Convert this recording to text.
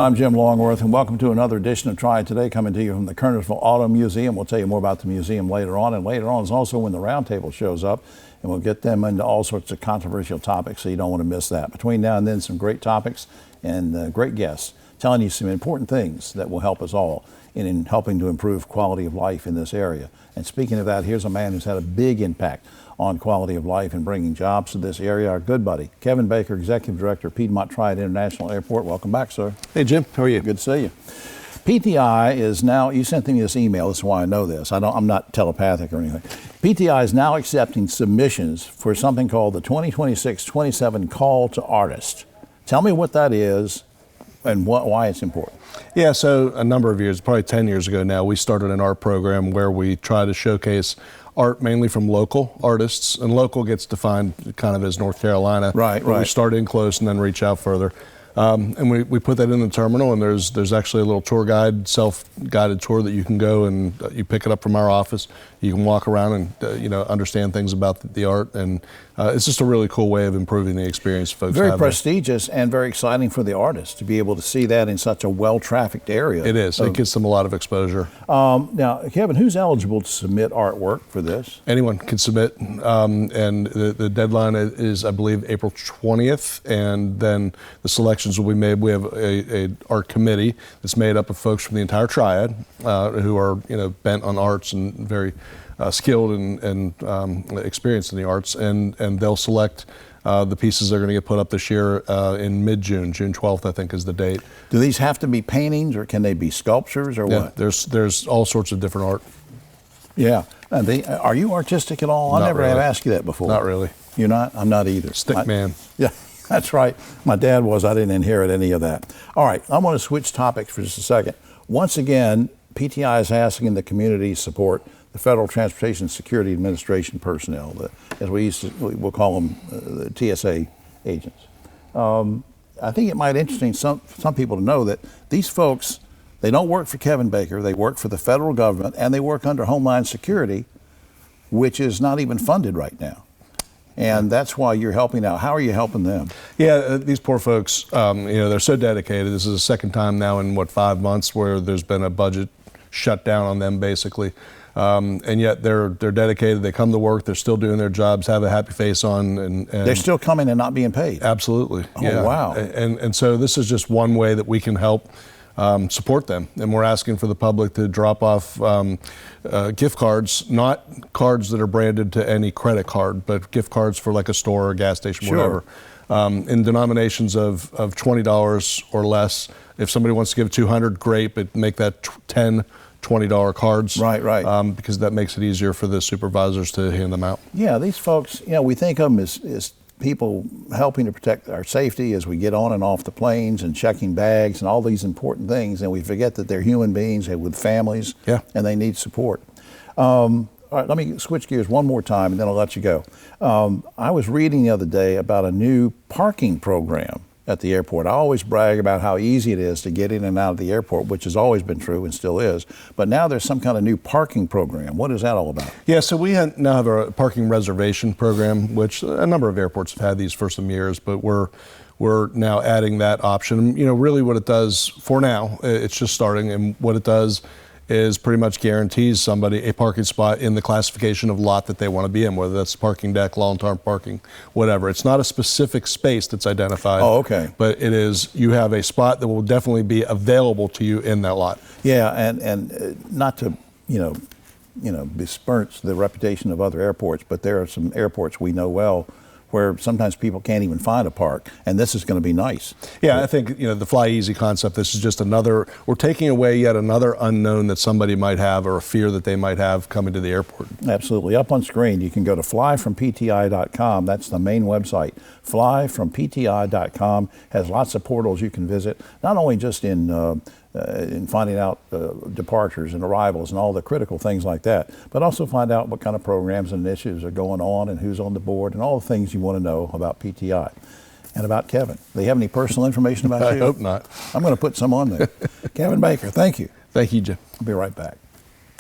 I'm Jim Longworth, and welcome to another edition of Triad Today, coming to you from the Kernersville Auto Museum. We'll tell you more about the museum later on, and later on is also when the roundtable shows up, and we'll get them into all sorts of controversial topics, so you don't want to miss that. Between now and then, some great topics and great guests telling you some important things that will help us all in helping to improve quality of life in this area. And speaking of that, here's a man who's had a big impact on quality of life and bringing jobs to this area, our good buddy, Kevin Baker, Executive Director of Piedmont Triad International Airport. Welcome back, sir. Hey, Jim. How are you? Good to see you. PTI is now, you sent me this email, that's why I know this. I'm not telepathic or anything. PTI is now accepting submissions for something called the 2026-27 Call to Artists. Tell me what that is and why it's important. Yeah, so a number of years, probably 10 years ago now, we started an art program where we try to showcase art mainly from local artists, and local gets defined kind of as North Carolina. Right. We start in close and then reach out further. And we put that in the terminal, and there's actually a little tour guide, self-guided tour that you can go and you pick it up from our office. You can walk around and understand things about the art, and it's just a really cool way of improving the experience folks have. Very prestigious and very exciting for the artists to be able to see that in such a well-trafficked area. It is. It gets them a lot of exposure. Now, Kevin, who's eligible to submit artwork for this? Anyone can submit, and the deadline is, I believe, April 20th, and then the selections will be made. We have a art committee that's made up of folks from the entire triad who are bent on arts and very skilled and experienced in the arts, and they'll select the pieces that are going to get put up this year in mid-June. June 12th, I think, is the date. Do these have to be paintings, or can they be sculptures, or what? There's all sorts of different art. Yeah. Are you artistic at all? I never have asked you that before. Not really. You're not? I'm not either. Stick man. Yeah, that's right. My dad was. I didn't inherit any of that. All right, I want to switch topics for just a second. Once again, PTI is asking the community support the Federal Transportation Security Administration personnel, we'll call them the TSA agents. I think it might be interesting some people to know that these folks, they don't work for Kevin Baker, they work for the federal government, and they work under Homeland Security, which is not even funded right now. And that's why you're helping out. How are you helping them? Yeah, these poor folks, they're so dedicated. This is the second time now in 5 months where there's been a budget shut down on them, basically. And yet they're dedicated. They come to work. They're still doing their jobs. Have a happy face on, and they're still coming and not being paid. Absolutely. Oh, yeah. Wow. And so this is just one way that we can help support them. And we're asking for the public to drop off gift cards, not cards that are branded to any credit card, but gift cards for like a store or a gas station, sure. whatever. In denominations of $20 or less. If somebody wants to give $200, great, but make that $20 cards. Right. Because that makes it easier for the supervisors to hand them out. Yeah, these folks, we think of them as people helping to protect our safety as we get on and off the planes and checking bags and all these important things, and we forget that they're human beings with families, and they need support. All right, let me switch gears one more time, and then I'll let you go. I was reading the other day about a new parking program at the airport. I always brag about how easy it is to get in and out of the airport, which has always been true and still is. But now there's some kind of new parking program. What is that all about? Yeah, so we now have a parking reservation program, which a number of airports have had these for some years, but we're now adding that option. Really what it does for now, it's just starting, and what it does is pretty much guarantees somebody a parking spot in the classification of lot that they want to be in, whether that's parking deck, long-term parking, whatever. It's not a specific space that's identified. Oh, okay. But it is, you have a spot that will definitely be available to you in that lot. Yeah, and not to, besmirch the reputation of other airports, but there are some airports we know well where sometimes people can't even find a park, and this is going to be nice. Yeah, I think the fly easy concept, this is just we're taking away yet another unknown that somebody might have, or a fear that they might have coming to the airport. Absolutely. Up on screen, you can go to flyfrompti.com. That's the main website. Flyfrompti.com has lots of portals you can visit, not only just in finding out departures and arrivals and all the critical things like that, but also find out what kind of programs and initiatives are going on and who's on the board and all the things you want to know about PTI and about Kevin. Do they have any personal information about you? I hope not. I'm going to put some on there. Kevin Baker, thank you. Thank you, Jim. I'll be right back.